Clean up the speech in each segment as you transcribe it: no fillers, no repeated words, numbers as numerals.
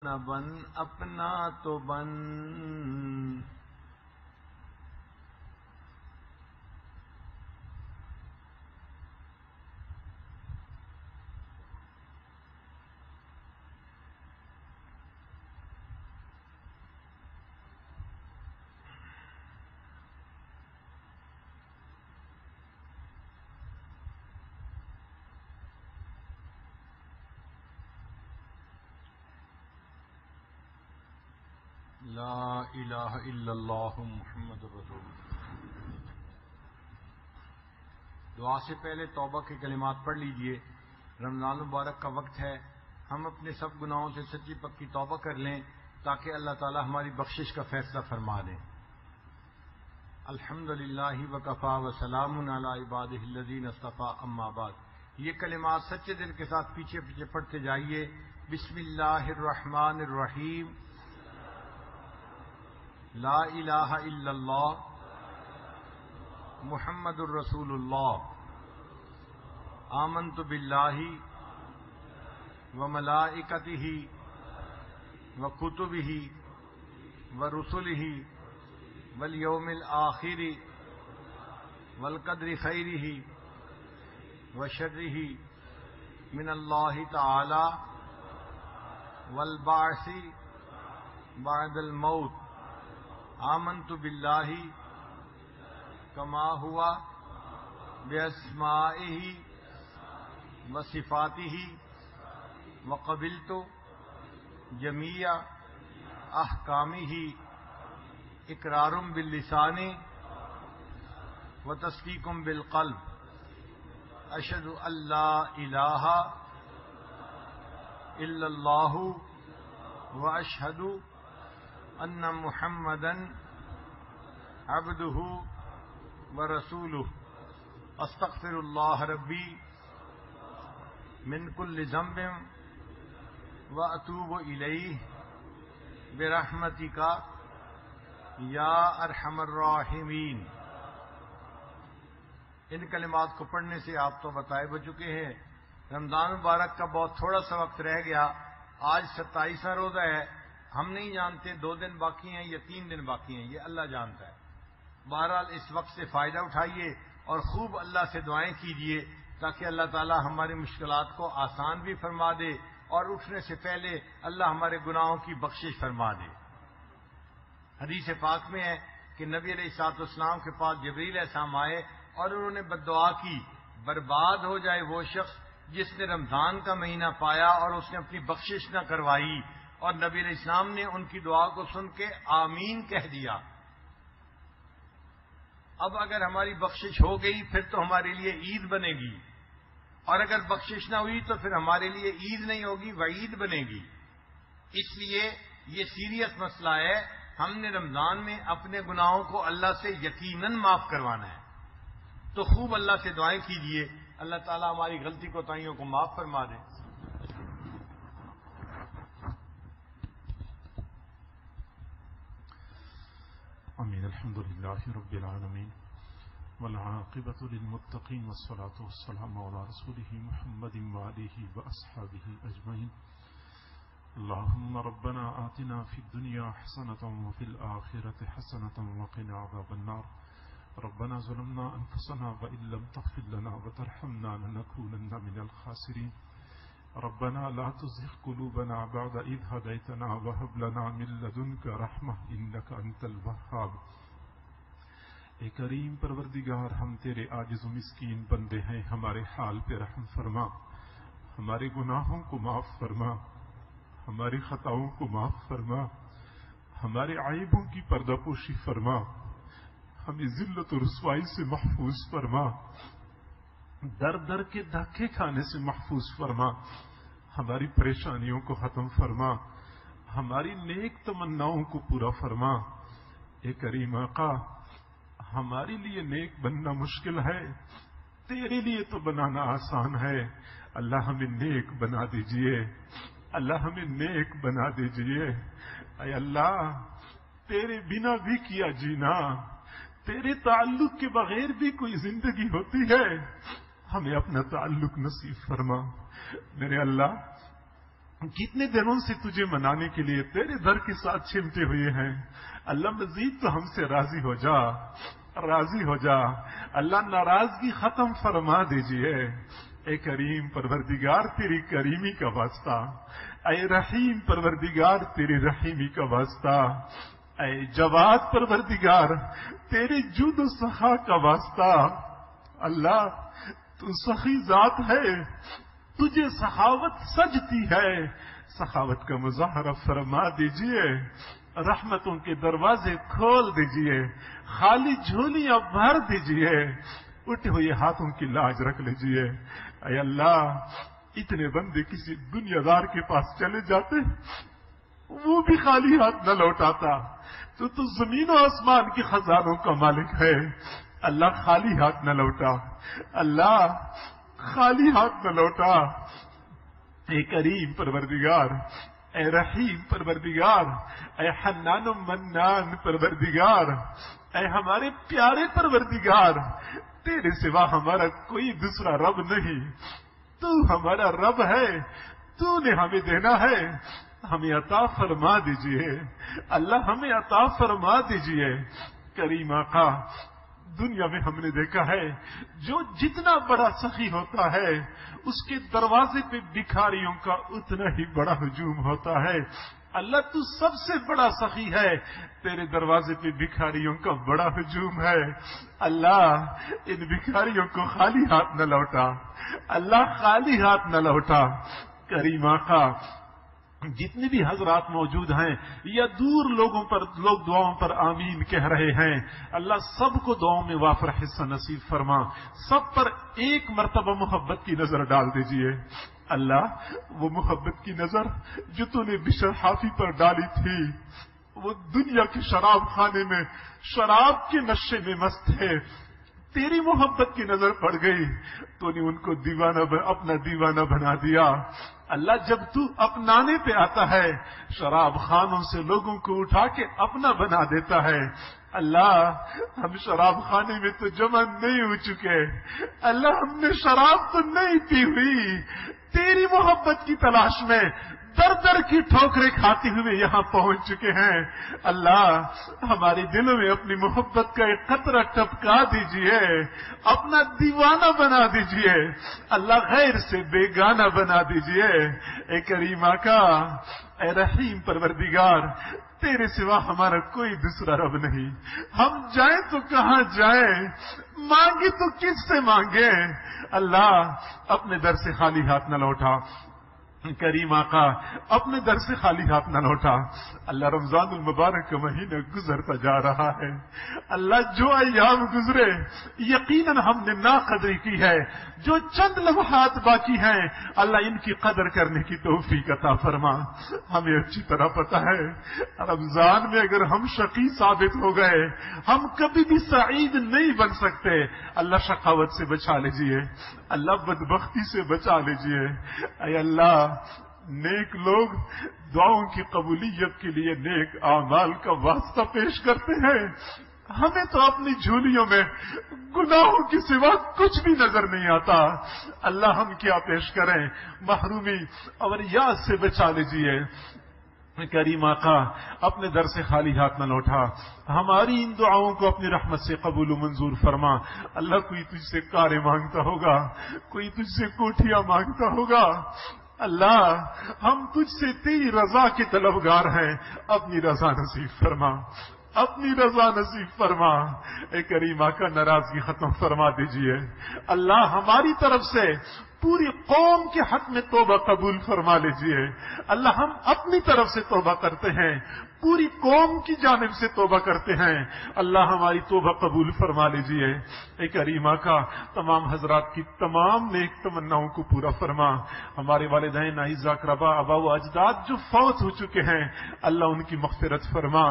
نہ بن اپنا تو بن. لا الہ الا اللہ محمد رسول اللہ. دعا سے پہلے توبہ کے کلمات پڑھ لیجئے. رمضان مبارک کا وقت ہے، ہم اپنے سب گناہوں سے سچی پکی توبہ کر لیں تاکہ اللہ تعالی ہماری بخشش کا فیصلہ فرما دیں. الحمد للہ وکفا وسلام علی عبادہ الذین اصطفیٰ اما بعد. یہ کلمات سچے دل کے ساتھ پیچھے پیچھے پڑھتے جائیے. بسم اللہ الرحمن الرحیم. لا الہ الا اللہ محمد الرسول اللہ. آمنت باللہ وملائکتہ وکتبہ ورسلہ والیوم الآخر والقدر خیرہ وشرہ من اللہ تعالی والبعث بعد الموت. آمنت باللہ کما ہوا باسمائہ وصفاتہ وقبلت جمیع احکامہ اقرار باللسان وتصدیق بالقلب. اشہد ان لا الہ الا اللہ واشہد ان محمدا عبدہ ورسولہ. استغفر اللہ ربی من کل ذنب واتوب الیہ برحمتک یا ارحم الراحمین. ان کلمات کو پڑھنے سے آپ تو بتائے ہو چکے ہیں. رمضان مبارک کا بہت تھوڑا سا وقت رہ گیا. آج 27واں روزہ ہے. ہم نہیں جانتے 2 دن باقی ہیں یا 3 دن باقی ہیں، یہ اللہ جانتا ہے. بہرحال اس وقت سے فائدہ اٹھائیے اور خوب اللہ سے دعائیں کیجیے تاکہ اللہ تعالی ہماری مشکلات کو آسان بھی فرما دے اور اٹھنے سے پہلے اللہ ہمارے گناہوں کی بخشش فرما دے. حدیث پاک میں ہے کہ نبی علیہ الصلوۃ والسلام کے پاس جبریل علیہ السلام آئے اور انہوں نے بددعا کی، برباد ہو جائے وہ شخص جس نے رمضان کا مہینہ پایا اور اس نے اپنی بخشش نہ کروائی. اور نبی علیہ السلام نے ان کی دعا کو سن کے آمین کہہ دیا. اب اگر ہماری بخشش ہو گئی پھر تو ہمارے لیے عید بنے گی، اور اگر بخشش نہ ہوئی تو پھر ہمارے لیے عید نہیں ہوگی، وعید بنے گی. اس لیے یہ سیریس مسئلہ ہے. ہم نے رمضان میں اپنے گناہوں کو اللہ سے یقیناً معاف کروانا ہے. تو خوب اللہ سے دعائیں کیجیے، اللہ تعالیٰ ہماری غلطی کوتاہیوں کو معاف فرما دے. آمین. الحمد للہ رب العالمین والعاقبۃ للمتقین والصلاة والسلام علی رسولہ محمد وآلہ واصحابہ اجمعین. اللہم ربنا آتنا فی الدنیا حسنۃ وفی الآخرۃ حسنۃ وقنا عذاب النار. ربنا ظلمنا انفسنا وان لم تغفر لنا وترحمنا لنکونن من الخاسرین. ربنا لا تزغ قلوبنا بعد إذ هديتنا وهب لنا من لدنك رحمة إنك أنت الوهاب. اے کریم پروردگار، ہم تیرے عاجز و مسکین بندے ہیں، ہمارے حال پہ رحم فرما، ہمارے گناہوں کو معاف فرما، ہماری خطاؤں کو معاف فرما، ہمارے عیبوں کی پردہ پوشی فرما، ہمیں ذلت و رسوائی سے محفوظ فرما، در در کے دھکے کھانے سے محفوظ فرما، ہماری پریشانیوں کو ختم فرما، ہماری نیک تمناؤں کو پورا فرما. اے کریم آقا، ہمارے لیے نیک بننا مشکل ہے، تیرے لیے تو بنانا آسان ہے. اللہ ہمیں نیک بنا دیجئے، اللہ ہمیں نیک بنا دیجئے. اے اللہ، تیرے بنا بھی کیا جینا، تیرے تعلق کے بغیر بھی کوئی زندگی ہوتی ہے. ہمیں اپنا تعلق نصیب فرما. میرے اللہ، کتنے دنوں سے تجھے منانے کے لیے تیرے در کے ساتھ چمٹے ہوئے ہیں. اللہ مزید تو ہم سے راضی ہو جا، راضی ہو جا. اللہ ناراضگی ختم فرما دیجئے. اے کریم پروردگار تیری کریمی کا واسطہ، اے رحیم پروردگار تیری رحیمی کا واسطہ، اے جواد پروردگار تیرے جود و سخا کا واسطہ. اللہ تو سخی ذات ہے، تجھے سخاوت سجتی ہے. سخاوت کا مظاہرہ فرما دیجئے، رحمتوں کے دروازے کھول دیجئے، خالی جھولیاں بھر دیجئے، اٹھے ہوئے ہاتھوں کی لاج رکھ لیجئے. اے اللہ اتنے بندے کسی دنیا دار کے پاس چلے جاتے، وہ بھی خالی ہاتھ نہ لوٹاتا. تو زمین و آسمان کے خزانوں کا مالک ہے. اللہ خالی ہاتھ نہ لوٹا، اللہ خالی ہاتھ نہ لوٹا. اے کریم پروردگار، اے رحیم پروردگار، اے حنان و منان پروردگار، اے ہمارے پیارے پروردگار، تیرے سوا ہمارا کوئی دوسرا رب نہیں. تو ہمارا رب ہے، تو نے ہمیں دینا ہے، ہمیں عطا فرما دیجئے. اللہ ہمیں عطا فرما دیجئے. کریم آقا، دنیا میں ہم نے دیکھا ہے جو جتنا بڑا سخی ہوتا ہے اس کے دروازے پہ بھکاریوں کا اتنا ہی بڑا ہجوم ہوتا ہے. اللہ تو سب سے بڑا سخی ہے، تیرے دروازے پہ بھکاریوں کا بڑا ہجوم ہے. اللہ ان بھکاریوں کو خالی ہاتھ نہ لوٹا، اللہ خالی ہاتھ نہ لوٹا. کریم آقا، جتنے بھی حضرات موجود ہیں یا دور لوگ دعاؤں پر آمین کہہ رہے ہیں، اللہ سب کو دعاؤں میں وافر حصہ نصیب فرما. سب پر ایک مرتبہ محبت کی نظر ڈال دیجئے. اللہ وہ محبت کی نظر جو تو نے بشر حافی پر ڈالی تھی، وہ دنیا کے شراب خانے میں شراب کے نشے میں مست تھے، تیری محبت کی نظر پڑ گئی، تو نے ان کو اپنا دیوانہ بنا دیا. اللہ جب تو اپنانے پہ آتا ہے، شراب خانوں سے لوگوں کو اٹھا کے اپنا بنا دیتا ہے. اللہ ہم شراب خانے میں تو جمع نہیں ہو چکے، اللہ ہم نے شراب تو نہیں پی ہوئی، تیری محبت کی تلاش میں در در کی ٹھوکریں کھاتے ہوئے یہاں پہنچ چکے ہیں. اللہ ہمارے دلوں میں اپنی محبت کا ایک قطرہ ٹپکا دیجئے، اپنا دیوانہ بنا دیجئے. اللہ غیر سے بیگانہ بنا دیجئے. اے کریم آقا، اے رحیم پروردگار، تیرے سوا ہمارا کوئی دوسرا رب نہیں. ہم جائیں تو کہاں جائیں، مانگے تو کس سے مانگے. اللہ اپنے در سے خالی ہاتھ نہ لوٹا. کریم آقا، اپنے در سے خالی ہاتھ نہ لوٹا. اللہ رمضان المبارک کا مہینہ گزرتا جا رہا ہے. اللہ جو ایام گزرے یقیناً ہم نے ناقدری کی ہے، جو چند لمحات باقی ہیں اللہ ان کی قدر کرنے کی توفیق عطا فرما. ہمیں اچھی طرح پتا ہے رمضان میں اگر ہم شقی ثابت ہو گئے ہم کبھی بھی سعید نہیں بن سکتے. اللہ شقاوت سے بچا لیجئے، اللہ بدبختی سے بچا لیجئے. اے اللہ نیک لوگ دعاؤں کی قبولیت کے لیے نیک اعمال کا واسطہ پیش کرتے ہیں، ہمیں تو اپنی جھولیوں میں گناہوں کے سوا کچھ بھی نظر نہیں آتا. اللہ ہم کیا پیش کریں، محرومی اور یاد سے بچا لیجئے. کریم آقا، اپنے در سے خالی ہاتھ نہ لوٹا. ہماری ان دعاؤں کو اپنی رحمت سے قبول و منظور فرما. اللہ کوئی تجھ سے کاریں مانگتا ہوگا، کوئی تجھ سے کوٹھیاں مانگتا ہوگا. اللہ ہم تجھ سے تیری رضا کے طلبگار ہیں، اپنی رضا نصیب فرما، اپنی رضا نصیب فرما. اے کریم آقا، ناراضگی ختم فرما دیجئے. اللہ ہماری طرف سے پوری قوم کے حق میں توبہ قبول فرما لیجئے. اللہ ہم اپنی طرف سے توبہ کرتے ہیں، پوری قوم کی جانب سے توبہ کرتے ہیں. اللہ ہماری توبہ قبول فرما لیجئے. اے کریم آقا، تمام حضرات کی تمام نیک تمناؤں کو پورا فرما. ہمارے والدین، اعزاء اقرباء، آباء و اجداد جو فوت ہو چکے ہیں اللہ ان کی مغفرت فرما،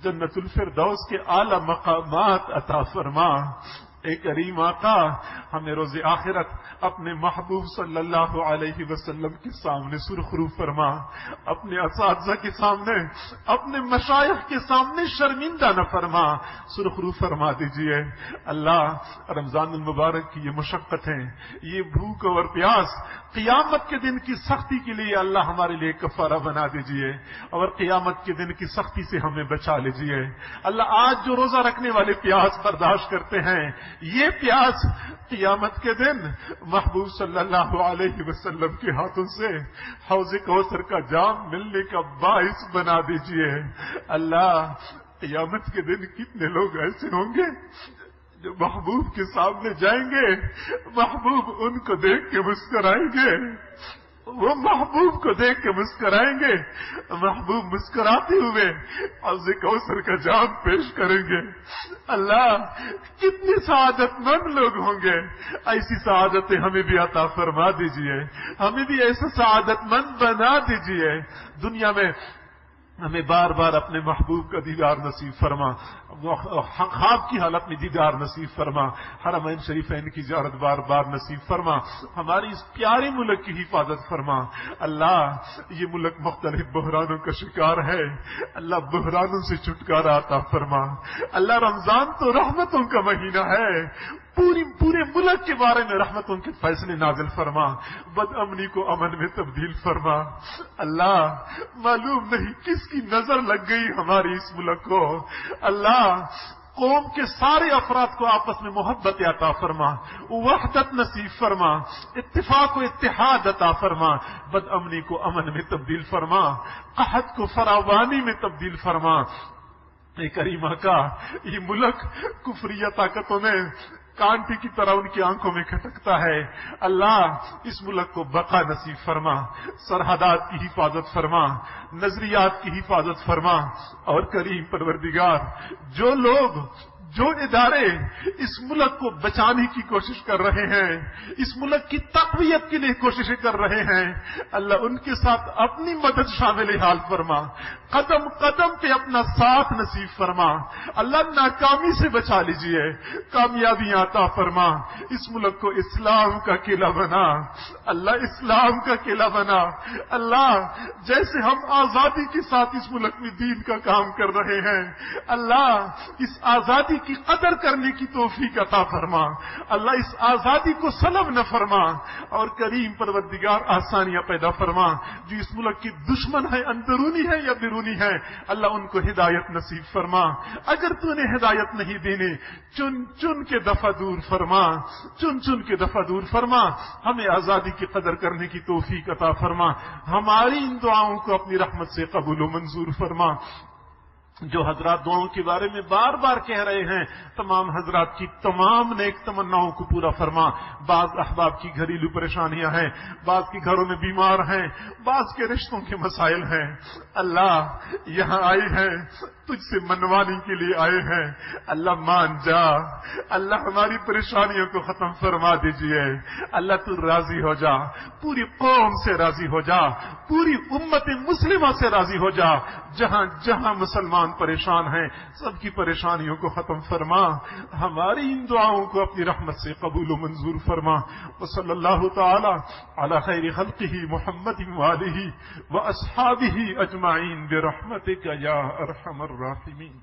جنت الفردوس کے اعلی مقامات عطا فرما. اے کریم آقا ہمیں روز آخرت اپنے محبوب صلی اللہ علیہ وسلم کے سامنے سرخرو فرما، اپنے اساتذہ کے سامنے، اپنے مشائخ کے سامنے شرمندہ نہ فرما، سرخرو فرما دیجئے۔ اللہ رمضان المبارک کی یہ مشقتیں، یہ بھوک اور پیاس قیامت کے دن کی سختی کے لیے اللہ ہمارے لیے کفارہ بنا دیجئے، اور قیامت کے دن کی سختی سے ہمیں بچا لیجئے۔ اللہ آج جو روزہ رکھنے والے پیاس برداشت کرتے ہیں، یہ پیاس قیامت کے دن محبوب صلی اللہ علیہ وسلم کے ہاتھوں سے حوض کوثر کا جام ملنے کا باعث بنا دیجئے۔ اللہ قیامت کے دن کتنے لوگ ایسے ہوں گے جو محبوب کے سامنے جائیں گے، محبوب ان کو دیکھ کے مسکرائیں گے، وہ محبوب کو دیکھ کے مسکرائیں گے، محبوب مسکراتے ہوئے حوض کوثر کا جام پیش کریں گے۔ اللہ کتنے سعادت مند لوگ ہوں گے، ایسی سعادتیں ہمیں بھی عطا فرما دیجئے، ہمیں بھی ایسا سعادت مند بنا دیجئے۔ دنیا میں ہمیں بار بار اپنے محبوب کا دیدار نصیب فرما، خواب کی حالت میں دیدار نصیب فرما، حرمین شریفین کی زیارت بار بار نصیب فرما، ہماری اس پیارے ملک کی حفاظت فرما۔ اللہ یہ ملک مختلف بحرانوں کا شکار ہے، اللہ بحرانوں سے چھٹکارا عطا فرما۔ اللہ رمضان تو رحمتوں کا مہینہ ہے، پورے ملک کے بارے میں رحمتوں کے فیصلے نازل فرما، بد امنی کو امن میں تبدیل فرما۔ اللہ معلوم نہیں کس کی نظر لگ گئی ہماری اس ملک کو، اللہ قوم کے سارے افراد کو آپس میں محبت عطا فرما، وحدت نصیب فرما، اتفاق و اتحاد عطا فرما، بد امنی کو امن میں تبدیل فرما، قحط کو فراوانی میں تبدیل فرما۔ اے کریمہ کا یہ ملک کفریہ طاقتوں میں کانٹے کی طرح ان کی آنکھوں میں کھٹکتا ہے، اللہ اس ملک کو بقا نصیب فرما، سرحدات کی حفاظت فرما، نظریات کی حفاظت فرما، اور کریم پروردگار جو ادارے اس ملک کو بچانے کی کوشش کر رہے ہیں، اس ملک کی تقویت کے لیے کوششیں کر رہے ہیں، اللہ ان کے ساتھ اپنی مدد شامل حال فرما، قدم قدم پہ اپنا ساتھ نصیب فرما۔ اللہ ناکامی سے بچا لیجئے، کامیابی عطا فرما، اس ملک کو اسلام کا قلعہ بنا، اللہ اسلام کا قلعہ بنا۔ اللہ جیسے ہم آزادی کے ساتھ اس ملک میں دین کا کام کر رہے ہیں، اللہ اس آزادی کی قدر کرنے کی توفیق عطا فرما، اللہ اس آزادی کو سلب نہ فرما، اور کریم پروردگار آسانیاں پیدا فرما۔ جو اس ملک کی دشمن ہے، اندرونی ہے یا بیرونی ہے، اللہ ان کو ہدایت نصیب فرما۔ اگر تو نے ہدایت نہیں دینی، چن چن کے دفع دور فرما، چن چن کے دفع دور فرما، ہمیں آزادی کی قدر کرنے کی توفیق عطا فرما، ہماری ان دعاؤں کو اپنی رحمت سے قبول و منظور فرما۔ جو حضرات دعاؤں کے بارے میں بار بار کہہ رہے ہیں، تمام حضرات کی تمام نیک تمناؤں کو پورا فرما۔ بعض احباب کی گھریلو پریشانیاں ہیں، بعض کے گھروں میں بیمار ہیں، بعض کے رشتوں کے مسائل ہیں، اللہ یہاں آئے ہیں تجھ سے منوانے کے لیے آئے ہیں، اللہ مان جا، اللہ ہماری پریشانیوں کو ختم فرما دیجئے، اللہ تو راضی ہو جا، پوری قوم سے راضی ہو جا، پوری امت مسلمہ سے راضی ہو جا، جہاں جہاں مسلمان پریشان ہیں سب کی پریشانیوں کو ختم فرما، ہماری ان دعاؤں کو اپنی رحمت سے قبول و منظور فرما۔ وصلی اللہ تعالی علی خیر خلقہ محمد وآلہ واصحابہ اجمعین برحمتک یا ارحم الراحمین۔